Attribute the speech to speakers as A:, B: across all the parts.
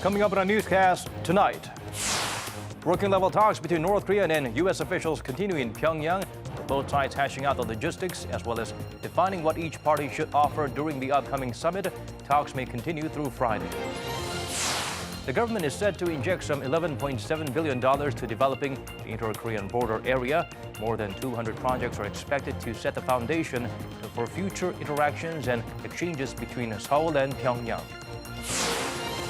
A: Coming up in our newscast tonight, working-level talks between North Korean and U.S. officials continue in Pyongyang, with both sides hashing out the logistics as well as defining what each party should offer during the upcoming summit. Talks may continue through Friday. The government is set to inject some $11.7 billion to developing the inter-Korean border area. More than 200 projects are expected to set the foundation for future interactions and exchanges between Seoul and Pyongyang.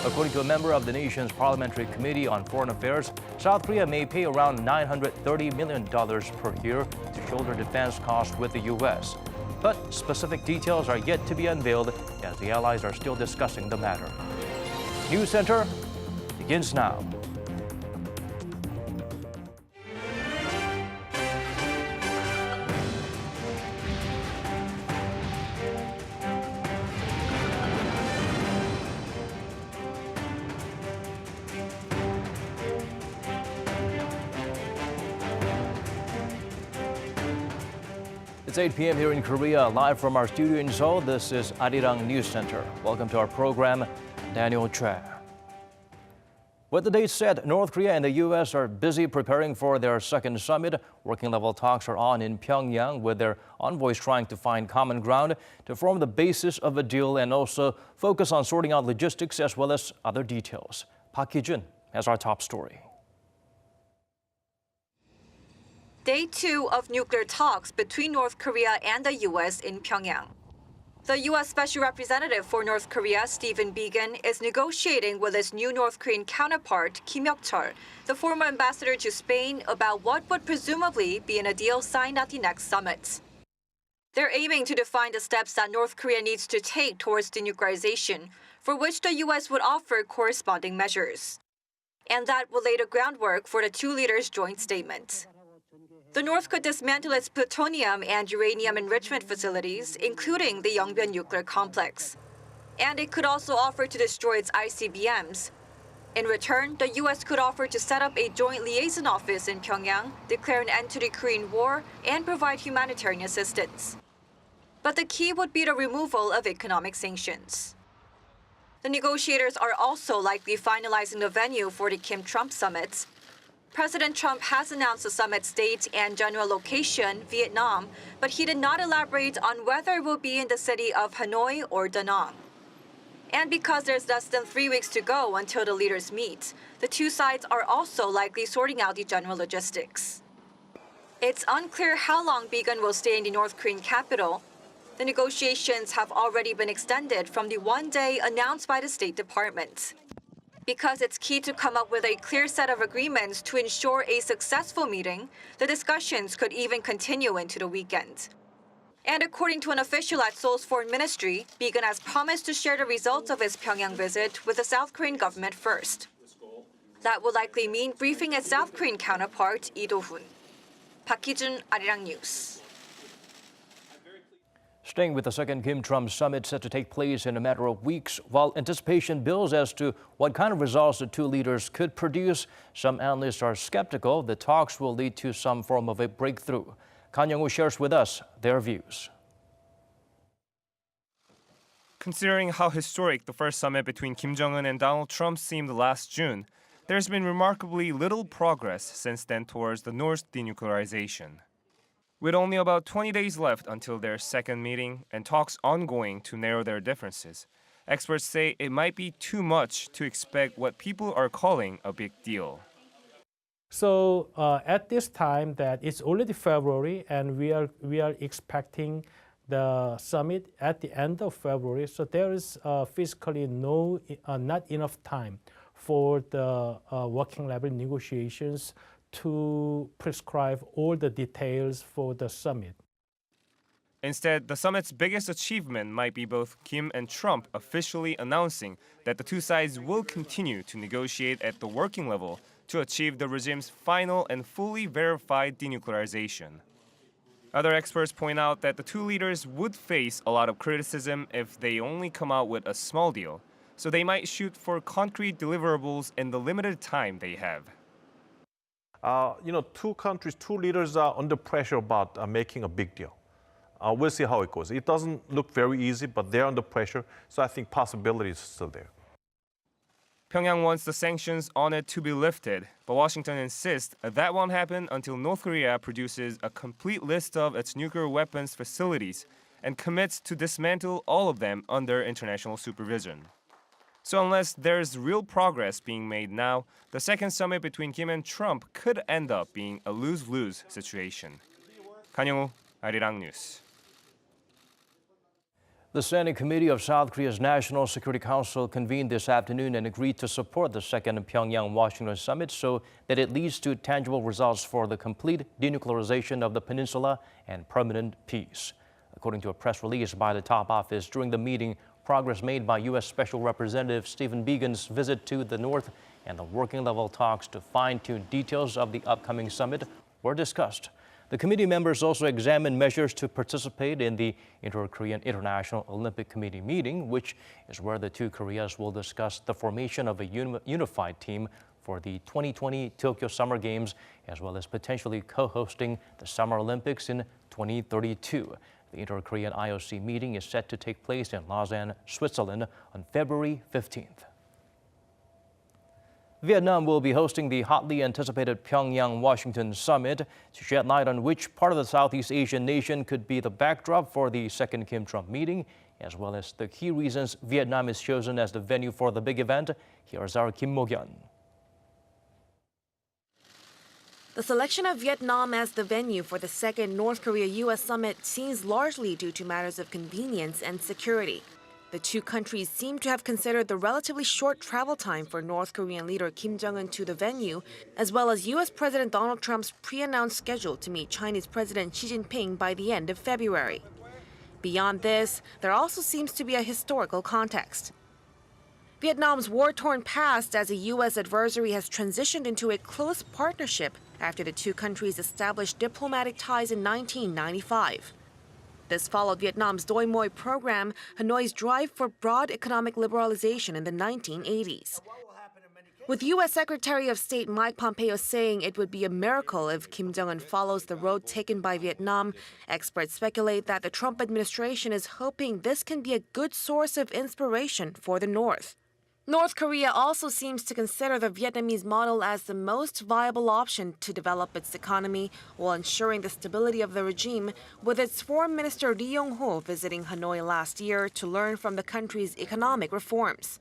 A: According to a member of the nation's Parliamentary Committee on Foreign Affairs, South Korea may pay around $930 million per year to shoulder defense costs with the U.S. But specific details are yet to be unveiled as the allies are still discussing the matter. News Center begins now. It's 8 p.m. here in Korea, live from our studio in Seoul. This is Arirang News Center. Welcome to our program. Daniel Chae. With the date set, North Korea and the U.S. are busy preparing for their second summit. Working-level talks are on in Pyongyang, with their envoys trying to find common ground to form the basis of a deal and also focus on sorting out logistics as well as other details. Park Hee-jun has our top story.
B: Day 2 of nuclear talks between North Korea and the U.S. in Pyongyang. The U.S. Special Representative for North Korea, Stephen Biegun, is negotiating with his new North Korean counterpart, Kim Hyok-chol, the former ambassador to Spain, about what would presumably be in a deal signed at the next summit. They're aiming to define the steps that North Korea needs to take towards denuclearization, for which the U.S. would offer corresponding measures. And that will lay the groundwork for the two leaders' joint statement. The North could dismantle its plutonium and uranium enrichment facilities, including the Yongbyon nuclear complex. And it could also offer to destroy its ICBMs. In return, the U.S. could offer to set up a joint liaison office in Pyongyang, declare an end to the Korean War, and provide humanitarian assistance. But the key would be the removal of economic sanctions. The negotiators are also likely finalizing the venue for the Kim-Trump summits. President Trump has announced the summit's date and general location, Vietnam, but he did not elaborate on whether it will be in the city of Hanoi or Da Nang. And because there's less than 3 weeks to go until the leaders meet, the two sides are also likely sorting out the general logistics. It's unclear how long Biegun will stay in the North Korean capital. The negotiations have already been extended from the 1 day announced by the State Department. Because it's key to come up with a clear set of agreements to ensure a successful meeting, the discussions could even continue into the weekend. And according to an official at Seoul's foreign ministry, Biegun has promised to share the results of his Pyongyang visit with the South Korean government first. That will likely mean briefing his South Korean counterpart, Lee Do-hoon. Park Hee-jun, Arirang News.
A: Staying with the second Kim-Trump summit set to take place in a matter of weeks, while anticipation builds as to what kind of results the two leaders could produce, some analysts are skeptical the talks will lead to some form of a breakthrough. Kan Young-woo shares with us their views.
C: Considering how historic the first summit between Kim Jong-un and Donald Trump seemed last June, there's been remarkably little progress since then towards the North's denuclearization. With only about 20 days left until their second meeting and talks ongoing to narrow their differences, experts say it might be too much to expect what people are calling a big deal.
D: So at this time that it's already February and we are expecting the summit at the end of February. So there is physically not enough time for the working level negotiations to prescribe all the details for the summit.
C: Instead, the summit's biggest achievement might be both Kim and Trump officially announcing that the two sides will continue to negotiate at the working level to achieve the regime's final and fully verified denuclearization. Other experts point out that the two leaders would face a lot of criticism if they only come out with a small deal, so they might shoot for concrete deliverables in the limited time they have.
E: Two countries, two leaders are under pressure about making a big deal. We'll see how it goes. It doesn't look very easy, but they're under pressure, so I think possibility is still there.
C: Pyongyang wants the sanctions on it to be lifted, but Washington insists that won't happen until North Korea produces a complete list of its nuclear weapons facilities and commits to dismantle all of them under international supervision. So unless there's real progress being made now, the second summit between Kim and Trump could end up being a lose-lose situation. Kang-young-woo, Arirang News.
A: The Standing Committee of South Korea's National Security Council convened this afternoon and agreed to support the second Pyongyang-Washington summit so that it leads to tangible results for the complete denuclearization of the peninsula and permanent peace. According to a press release by the top office, during the meeting, progress made by U.S. Special Representative Stephen Biegun's visit to the North and the working-level talks to fine-tune details of the upcoming summit were discussed. The committee members also examined measures to participate in the Inter-Korean International Olympic Committee meeting, which is where the two Koreas will discuss the formation of a unified team for the 2020 Tokyo Summer Games, as well as potentially co-hosting the Summer Olympics in 2032. The Inter-Korean IOC meeting is set to take place in Lausanne, Switzerland on February 15th. Vietnam will be hosting the hotly anticipated Pyongyang-Washington summit to shed light on which part of the Southeast Asian nation could be the backdrop for the second Kim-Trump meeting, as well as the key reasons Vietnam is chosen as the venue for the big event. Here's our Kim Mo-kyun.
F: The selection of Vietnam as the venue for the second North Korea-U.S. summit seems largely due to matters of convenience and security. The two countries seem to have considered the relatively short travel time for North Korean leader Kim Jong-un to the venue, as well as U.S. President Donald Trump's pre-announced schedule to meet Chinese President Xi Jinping by the end of February. Beyond this, there also seems to be a historical context. Vietnam's war-torn past as a U.S. adversary has transitioned into a close partnership after the two countries established diplomatic ties in 1995. This followed Vietnam's Doi Moi program, Hanoi's drive for broad economic liberalization in the 1980s. With U.S. Secretary of State Mike Pompeo saying it would be a miracle if Kim Jong-un follows the road taken by Vietnam, experts speculate that the Trump administration is hoping this can be a good source of inspiration for the North. North Korea also seems to consider the Vietnamese model as the most viable option to develop its economy while ensuring the stability of the regime, with its Foreign Minister Lee Yong-ho visiting Hanoi last year to learn from the country's economic reforms.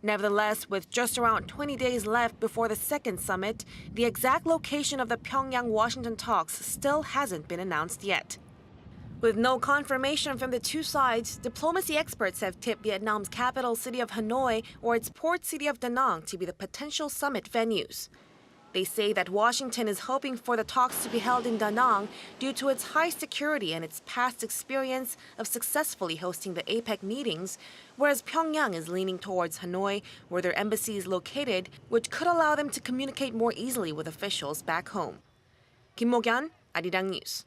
F: Nevertheless, with just around 20 days left before the second summit, the exact location of the Pyongyang-Washington talks still hasn't been announced yet. With no confirmation from the two sides, diplomacy experts have tipped Vietnam's capital city of Hanoi or its port city of Da Nang to be the potential summit venues. They say that Washington is hoping for the talks to be held in Da Nang due to its high security and its past experience of successfully hosting the APEC meetings, whereas Pyongyang is leaning towards Hanoi, where their embassy is located, which could allow them to communicate more easily with officials back home. Kim Mo-kyun, Arirang News.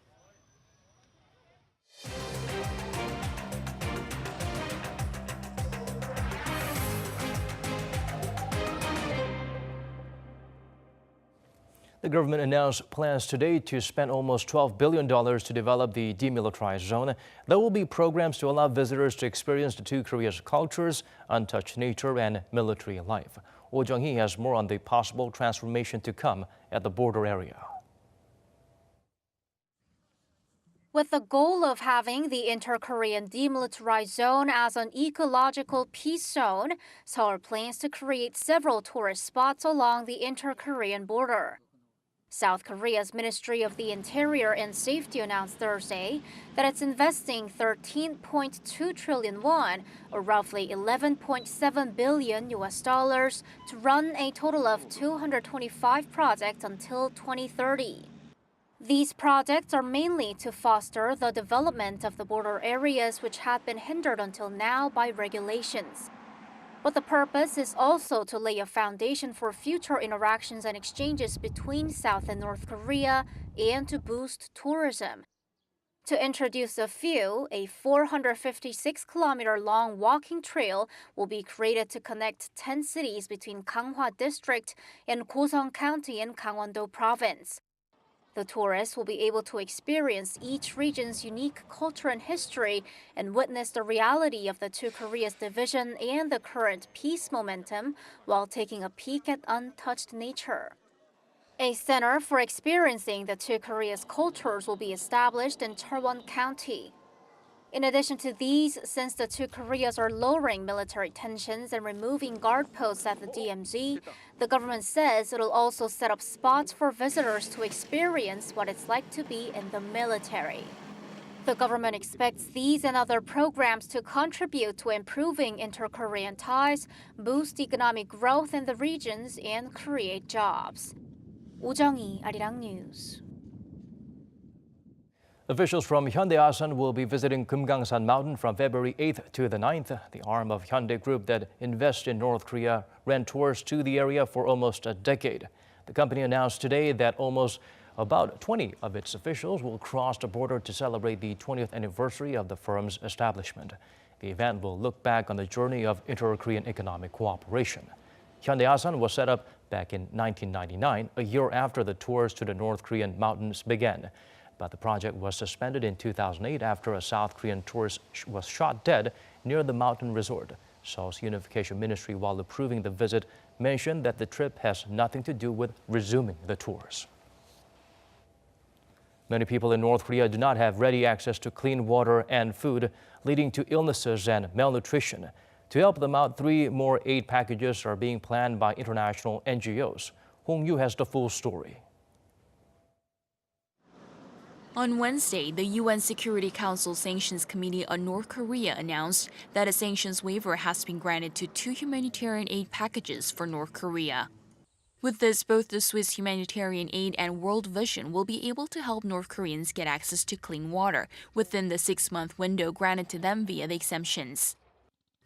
A: The government announced plans today to spend almost $12 billion to develop the demilitarized zone. There will be programs to allow visitors to experience the two Korea's cultures, untouched nature, and military life. Oh Jung-hee has more on the possible transformation to come at the border area.
G: With the goal of having the inter-Korean demilitarized zone as an ecological peace zone, Seoul plans to create several tourist spots along the inter-Korean border. South Korea's Ministry of the Interior and Safety announced Thursday that it's investing 13.2 trillion won, or roughly $11.7 billion to run a total of 225 projects until 2030. These projects are mainly to foster the development of the border areas which had been hindered until now by regulations. But the purpose is also to lay a foundation for future interactions and exchanges between South and North Korea and to boost tourism. To introduce a few, a 456-kilometer-long walking trail will be created to connect 10 cities between Ganghwa District and Gosong County in Gangwon-do Province. The tourists will be able to experience each region's unique culture and history and witness the reality of the two Koreas' division and the current peace momentum while taking a peek at untouched nature. A center for experiencing the two Koreas' cultures will be established in Cheolwon County. In addition to these, since the two Koreas are lowering military tensions and removing guard posts at the DMZ, the government says it'll also set up spots for visitors to experience what it's like to be in the military. The government expects these and other programs to contribute to improving inter-Korean ties, boost economic growth in the regions, and create jobs. 오정희, Arirang News.
A: Officials from Hyundai Asan will be visiting Geumgangsan Mountain from February 8th to the 9th. The arm of Hyundai Group that invests in North Korea ran tours to the area for almost a decade. The company announced today that about 20 of its officials will cross the border to celebrate the 20th anniversary of the firm's establishment. The event will look back on the journey of inter-Korean economic cooperation. Hyundai Asan was set up back in 1999, a year after the tours to the North Korean mountains began. But the project was suspended in 2008 after a South Korean tourist was shot dead near the mountain resort. Seoul's Unification Ministry, while approving the visit, mentioned that the trip has nothing to do with resuming the tours. Many people in North Korea do not have ready access to clean water and food, leading to illnesses and malnutrition. To help them out, 3 more aid packages are being planned by international NGOs. Hong Yu has the full story.
H: On Wednesday, the UN Security Council Sanctions Committee on North Korea announced that a sanctions waiver has been granted to 2 humanitarian aid packages for North Korea. With this, both the Swiss Humanitarian Aid and World Vision will be able to help North Koreans get access to clean water within the 6-month window granted to them via the exemptions.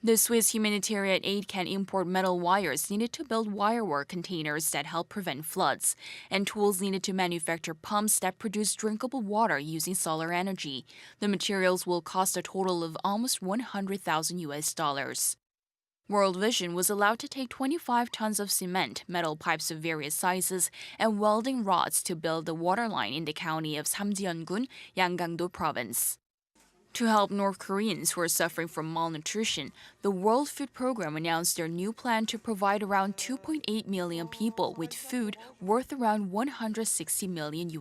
H: The Swiss humanitarian aid can import metal wires needed to build wirework containers that help prevent floods, and tools needed to manufacture pumps that produce drinkable water using solar energy. The materials will cost a total of almost $100,000. World Vision was allowed to take 25 tons of cement, metal pipes of various sizes, and welding rods to build the water line in the county of Samjeon-gun, Yanggangdo Province. To help North Koreans who are suffering from malnutrition, the World Food Program announced their new plan to provide around 2.8 million people with food worth around $160 million.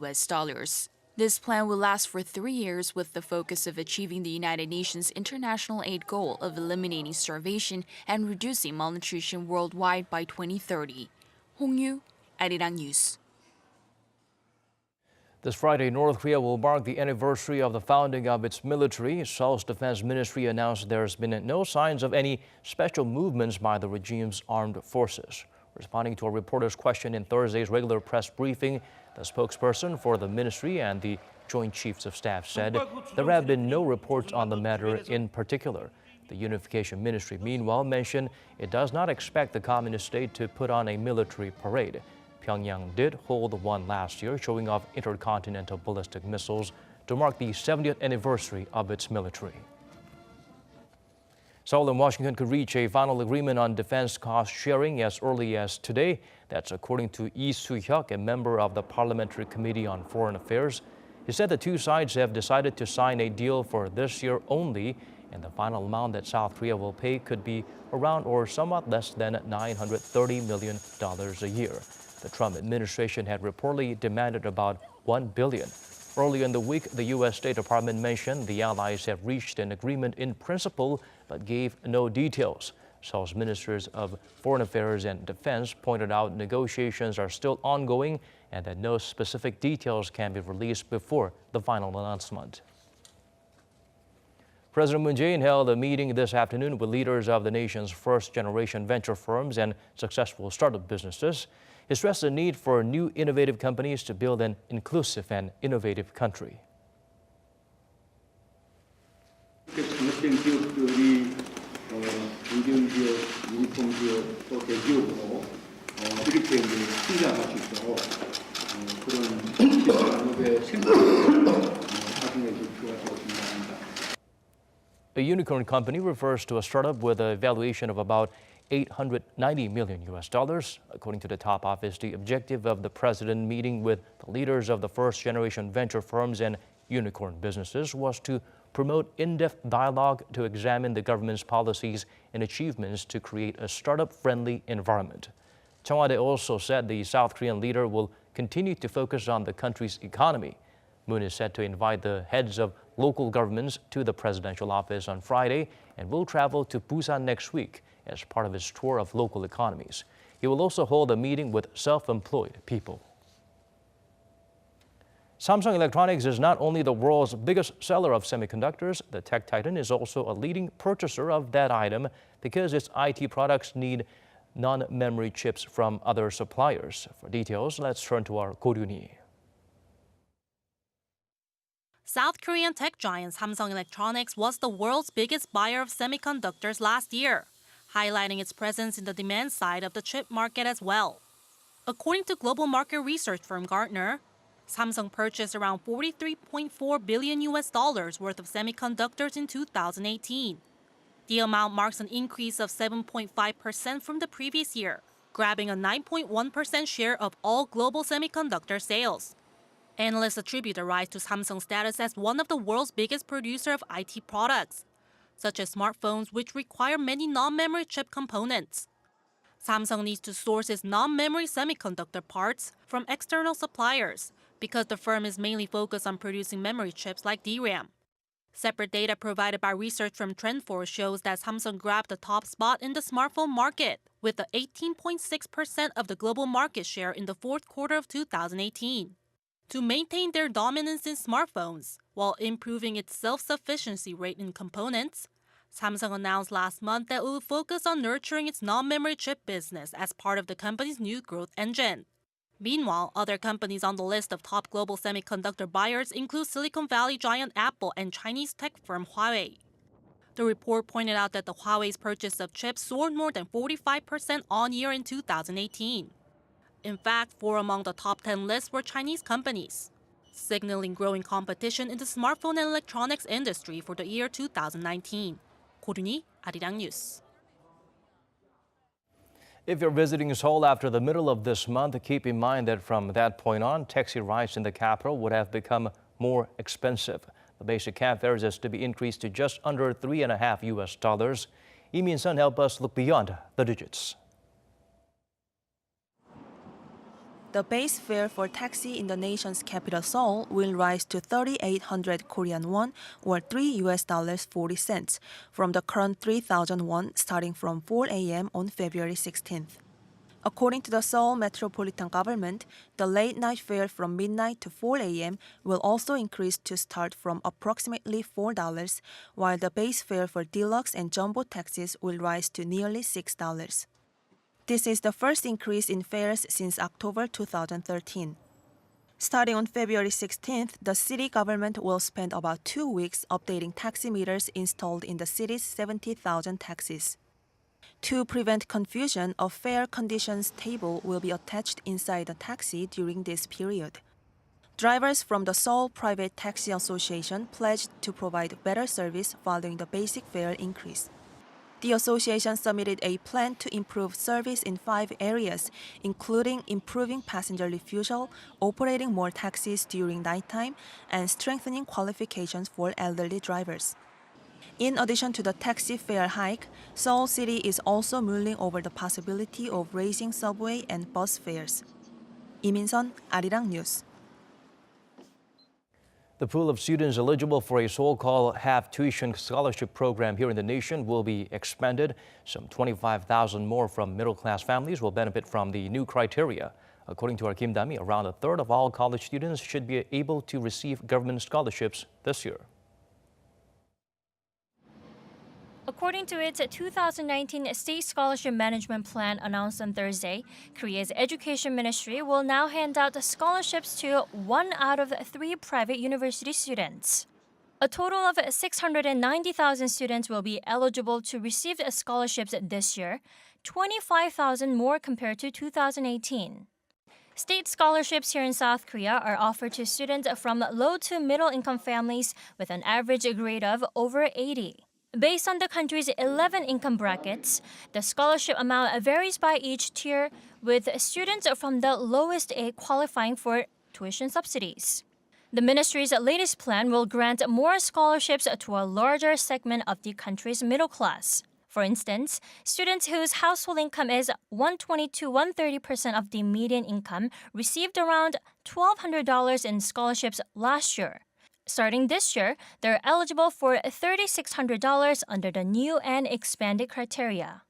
H: This plan will last for 3 years with the focus of achieving the United Nations international aid goal of eliminating starvation and reducing malnutrition worldwide by 2030. Hong Yu, Arirang News.
A: This Friday, North Korea will mark the anniversary of the founding of its military. Seoul's Defense Ministry announced there's been no signs of any special movements by the regime's armed forces. Responding to a reporter's question in Thursday's regular press briefing, the spokesperson for the ministry and the Joint Chiefs of Staff said there have been no reports on the matter in particular. The Unification Ministry, meanwhile, mentioned it does not expect the communist state to put on a military parade. Pyongyang did hold one last year, showing off intercontinental ballistic missiles to mark the 70th anniversary of its military. Seoul and Washington could reach a final agreement on defense cost sharing as early as today. That's according to Lee Soo-hyuk, a member of the Parliamentary Committee on Foreign Affairs. He said the two sides have decided to sign a deal for this year only, and the final amount that South Korea will pay could be around or somewhat less than $930 million a year. The Trump administration had reportedly demanded about $1 billion. Earlier in the week, the U.S. State Department mentioned the allies have reached an agreement in principle, but gave no details. Seoul's ministers of Foreign Affairs and Defense pointed out negotiations are still ongoing and that no specific details can be released before the final announcement. President Moon Jae-in held a meeting this afternoon with leaders of the nation's first-generation venture firms and successful startup businesses. He stressed the need for new innovative companies to build an inclusive and innovative country.
I: 장려된 기업들이 경쟁지역, 유니폼지역, 또 대기업으로 이렇게 성장할 수 있도록 그런 기업의 생각을 확인해 줄 필요가 있다고 생각합니다.
A: A unicorn company refers to a startup with a valuation of about $890 million. According to the top office, the objective of the president meeting with the leaders of the first-generation venture firms and unicorn businesses was to promote in-depth dialogue to examine the government's policies and achievements to create a startup-friendly environment. Cheongwade also said the South Korean leader will continue to focus on the country's economy. Moon is set to invite the heads of local governments to the presidential office on Friday and will travel to Busan next week as part of his tour of local economies. He will also hold a meeting with self-employed people. Samsung Electronics is not only the world's biggest seller of semiconductors, the tech titan is also a leading purchaser of that item because its IT products need non-memory chips from other suppliers. For details, let's turn to our Koryuni.
J: South Korean tech giant Samsung Electronics was the world's biggest buyer of semiconductors last year, highlighting its presence in the demand side of the chip market as well. According to global market research firm Gartner, Samsung purchased around $43.4 billion worth of semiconductors in 2018. The amount marks an increase of 7.5% from the previous year, grabbing a 9.1% share of all global semiconductor sales. Analysts attribute the rise to Samsung's status as one of the world's biggest producer of IT products, such as smartphones, which require many non-memory chip components. Samsung needs to source its non-memory semiconductor parts from external suppliers because the firm is mainly focused on producing memory chips like DRAM. Separate data provided by research from TrendForce shows that Samsung grabbed the top spot in the smartphone market with the 18.6% of the global market share in the fourth quarter of 2018. To maintain their dominance in smartphones while improving its self-sufficiency rate in components, Samsung announced last month that it will focus on nurturing its non-memory chip business as part of the company's new growth engine. Meanwhile, other companies on the list of top global semiconductor buyers include Silicon Valley giant Apple and Chinese tech firm Huawei. The report pointed out that the Huawei's purchase of chips soared more than 45% on-year in 2018. In fact, 4 among the top 10 lists were Chinese companies, signaling growing competition in the smartphone and electronics industry for the year 2019. KoreaUS, Arirang News.
A: If you're visiting Seoul after the middle of this month, keep in mind that from that point on, taxi rides in the capital would have become more expensive. The basic cab fare is to be increased to just under $3.50. Lee Min-sun helped us look beyond the digits.
K: The base fare for taxi in the nation's capital Seoul will rise to 3,800 Korean won or $3.40 from the current 3,000 won starting from 4 a.m. on February 16th. According to the Seoul Metropolitan Government, the late-night fare from midnight to 4 a.m. will also increase to start from approximately $4, while the base fare for deluxe and jumbo taxis will rise to nearly $6. This is the first increase in fares since October 2013. Starting on February 16th, the city government will spend about 2 weeks updating taxi meters installed in the city's 70,000 taxis. To prevent confusion, a fare conditions table will be attached inside the taxi during this period. Drivers from the Seoul Private Taxi Association pledged to provide better service following the basic fare increase. The association submitted a plan to improve service in 5 areas, including improving passenger refusal, operating more taxis during nighttime, and strengthening qualifications for elderly drivers. In addition to the taxi fare hike, Seoul City is also mulling over the possibility of raising subway and bus fares. Lee Min-sun, Arirang News.
A: The pool of students eligible for a so-called half-tuition scholarship program here in the nation will be expanded. Some 25,000 more from middle-class families will benefit from the new criteria. According to our Kim Dami, around a third of all college students should be able to receive government scholarships this year.
L: According to its 2019 State Scholarship Management Plan announced on Thursday, Korea's Education Ministry will now hand out scholarships to 1 out of 3 private university students. A total of 690,000 students will be eligible to receive scholarships this year, 25,000 more compared to 2018. State scholarships here in South Korea are offered to students from low to middle income families with an average grade of over 80. Based on the country's 11 income brackets, the scholarship amount varies by each tier, with students from the lowest A qualifying for tuition subsidies. The ministry's latest plan will grant more scholarships to a larger segment of the country's middle class. For instance, students whose household income is 120 to 130% of the median income received around $1,200 in scholarships last year. Starting this year, they're eligible for $3,600 under the new and expanded criteria.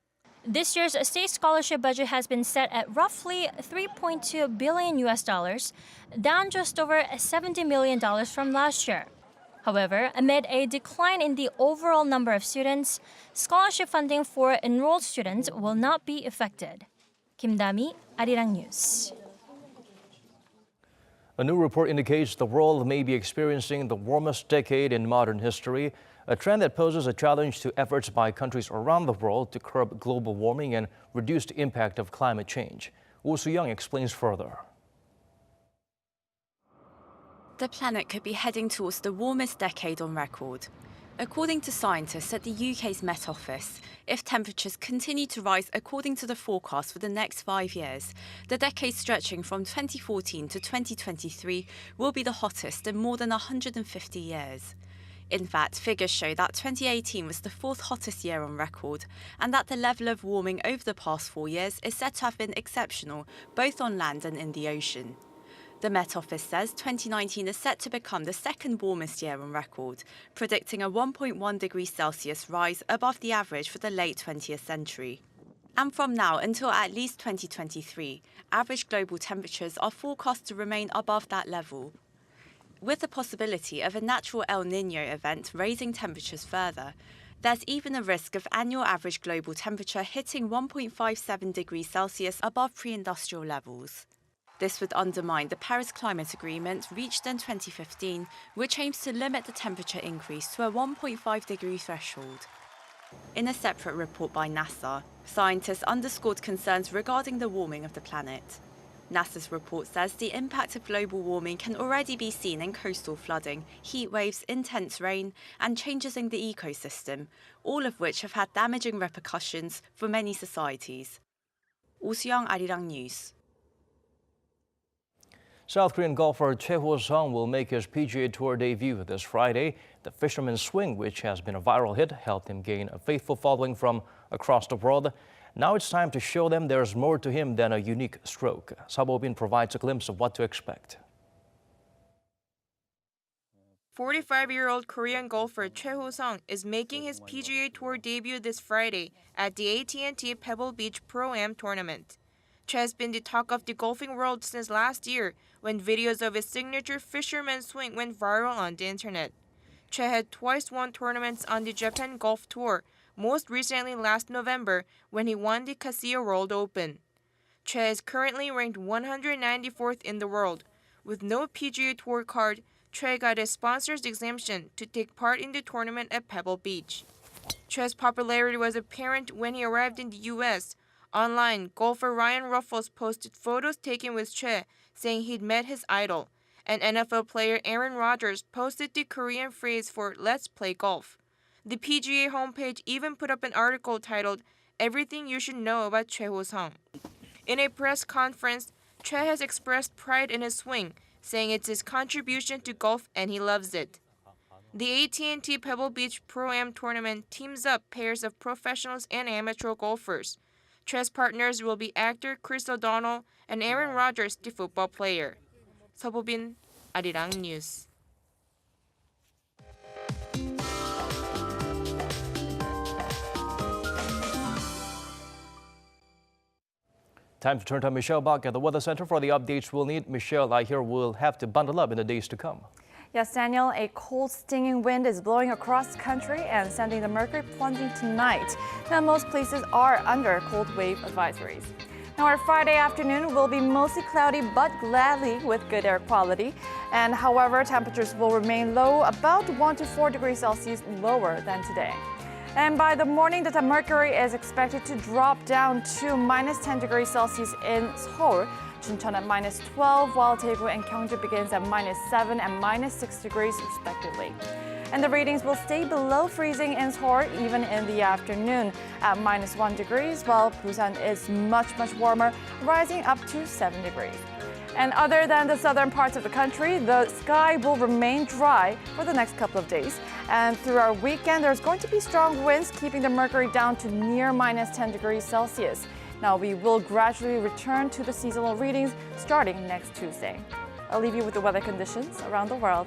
L: This year's state scholarship budget has been set at roughly $3.2 billion, down just over $70 million from last year. However, amid a decline in the overall number of students, scholarship funding for enrolled students will not be affected. Kim Da-mi, Arirang News.
A: A new report indicates the world may be experiencing the warmest decade in modern history, a trend that poses a challenge to efforts by countries around the world to curb global warming and reduce the impact of climate change. Oh Soo-young explains further.
M: The planet could be heading towards the warmest decade on record. According to scientists at the UK's Met Office, if temperatures continue to rise according to the forecast for the next 5 years, the decade stretching from 2014 to 2023 will be the hottest in more than 150 years. In fact, figures show that 2018 was the fourth hottest year on record, and that the level of warming over the past 4 years is said to have been exceptional, both on land and in the ocean. The Met Office says 2019 is set to become the second warmest year on record, predicting a 1.1 degrees Celsius rise above the average for the late 20th century. And from now until at least 2023, average global temperatures are forecast to remain above that level. With the possibility of a natural El Niño event raising temperatures further, there's even a risk of annual average global temperature hitting 1.57 degrees Celsius above pre-industrial levels. This would undermine the Paris Climate Agreement reached in 2015, which aims to limit the temperature increase to a 1.5 degree threshold. In a separate report by NASA, scientists underscored concerns regarding the warming of the planet. NASA's report says the impact of global warming can already be seen in coastal flooding, heat waves, intense rain, and changes in the ecosystem, all of which have had damaging repercussions for many societies. Oh Soo-young, Arirang News.
A: South Korean golfer Chae Hassan will make his PGA Tour debut this Friday. The fisherman's swing, which has been a viral hit, helped him gain a faithful following from across the world. Now it's time to show them there's more to him than a unique stroke. Seo Bo-bin provides a glimpse of what to expect.
N: 45-year-old Korean golfer Chae Hassan is making his PGA Tour debut this Friday at the AT&T Pebble Beach Pro-Am tournament. Chae has been the talk of the golfing world since last year, when videos of his signature fisherman swing went viral on the internet. Chae had twice won tournaments on the Japan Golf Tour, most recently last November when he won the Casio World Open. Chae is currently ranked 194th in the world. With no PGA Tour card, Chae got a sponsor's exemption to take part in the tournament at Pebble Beach. Chae's popularity was apparent when he arrived in the U.S. Online, golfer Ryan Ruffles posted photos taken with Chae, saying he'd met his idol. And NFL player Aaron Rodgers posted the Korean phrase for "Let's play golf." The PGA homepage even put up an article titled "Everything You Should Know About Chae Hassan." In a press conference, Chae has expressed pride in his swing, saying it's his contribution to golf and he loves it. The AT&T Pebble Beach Pro-Am tournament teams up pairs of professionals and amateur golfers. Chae's partners will be actor Chris O'Donnell and Aaron Rodgers, the football player. Seo Bo-bin, Arirang News.
A: Time to turn to Michelle back at the Weather Center for the updates we'll need. Michelle, I hear we'll have to bundle up in the days to come.
O: Yes, Daniel, a cold, stinging wind is blowing across the country and sending the mercury plunging tonight. Now, most places are under cold wave advisories. Now, our Friday afternoon will be mostly cloudy, but gladly with good air quality. And however, temperatures will remain low, about 1 to 4 degrees Celsius lower than today. And by the morning, the mercury is expected to drop down to minus 10 degrees Celsius in Seoul, Chuncheon at minus 12, while Daegu and Gyeongju begins at minus 7 and minus 6 degrees respectively. And the readings will stay below freezing in Seoul even in the afternoon at -1 degrees, while Busan is much warmer, rising up to 7 degrees. And other than the southern parts of the country, the sky will remain dry for the next couple of days. And through our weekend, there's going to be strong winds, keeping the mercury down to near -10 degrees Celsius. Now, we will gradually return to the seasonal readings starting next Tuesday. I'll leave you with the weather conditions around the world.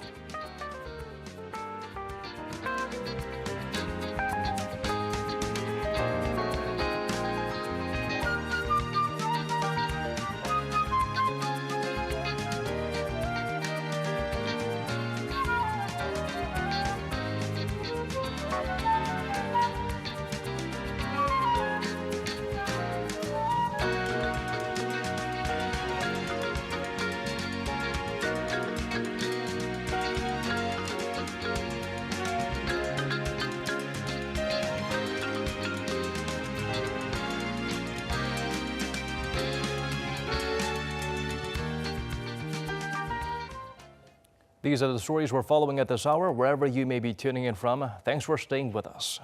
A: These are the stories we're following at this hour, wherever you may be tuning in from. Thanks for staying with us.